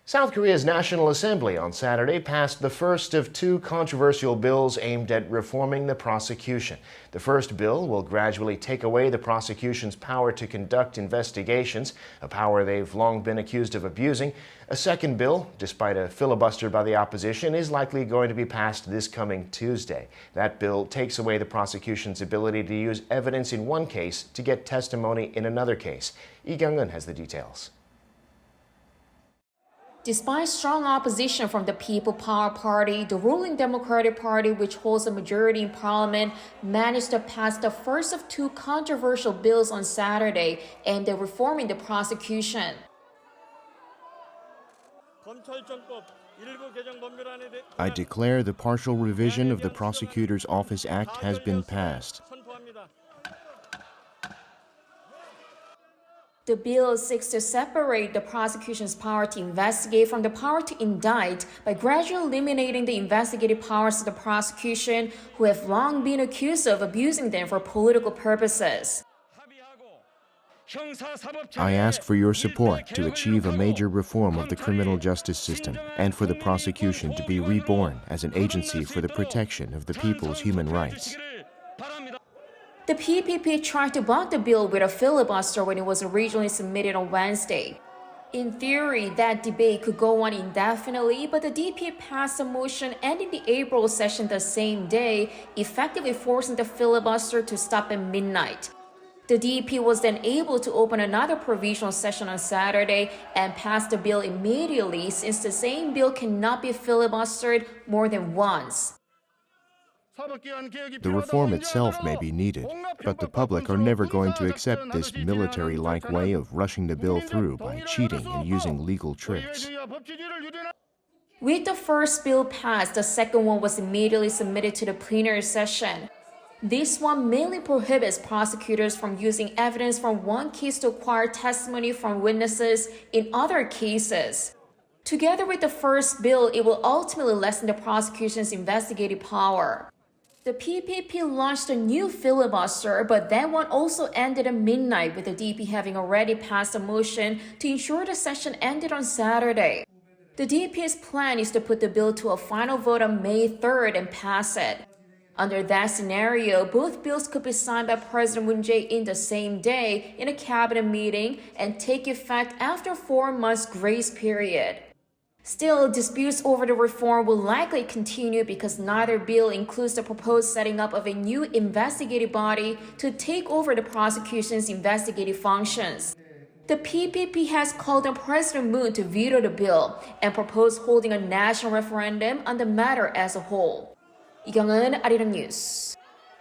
South Korea's National Assembly on Saturday passed the first of two controversial bills aimed at reforming the prosecution. The first bill will gradually take away the prosecution's power to conduct investigations, a power they've long been accused of abusing. A second bill, despite a filibuster by the opposition, is likely going to be passed this coming Tuesday. That bill takes away the prosecution's ability to use evidence in one case to get testimony in another case. Kyung-eun has the details. Despite strong opposition from the People Power Party, the ruling Democratic Party, which holds a majority in parliament, managed to pass the first of two controversial bills on Saturday aimed at reforming the prosecution. I declare the partial revision of the Prosecutors Office Act has been passed. The bill seeks to separate the prosecution's power to investigate from the power to indict by gradually eliminating the investigative powers of the prosecution, who have long been accused of abusing them for political purposes. I ask for your support to achieve a major reform of the criminal justice system and for the prosecution to be reborn as an agency for the protection of the people's human rights. The PPP tried to block the bill with a filibuster when it was originally submitted on Wednesday. In theory, that debate could go on indefinitely, but the DP passed a motion ending the April session the same day, effectively forcing the filibuster to stop at midnight. The DP was then able to open another provisional session on Saturday and pass the bill immediately, since the same bill cannot be filibustered more than once. The reform itself may be needed, but the public are never going to accept this military-like way of rushing the bill through by cheating and using legal tricks. With the first bill passed, the second one was immediately submitted to the plenary session. This one mainly prohibits prosecutors from using evidence from one case to acquire testimony from witnesses in other cases. Together with the first bill, it will ultimately lessen the prosecution's investigative power. The PPP launched a new filibuster, but that one also ended at midnight, with the DP having already passed a motion to ensure the session ended on Saturday. The DP's plan is to put the bill to a final vote on May 3rd and pass it. Under that scenario, both bills could be signed by President Moon Jae-in the same day in a cabinet meeting and take effect after 4 months grace period. Still, disputes over the reform will likely continue because neither bill includes the proposed setting up of a new investigative body to take over the prosecution's investigative functions. The PPP has called on President Moon to veto the bill and proposed holding a national referendum on the matter as a whole. Kyung-eun, Arirang News.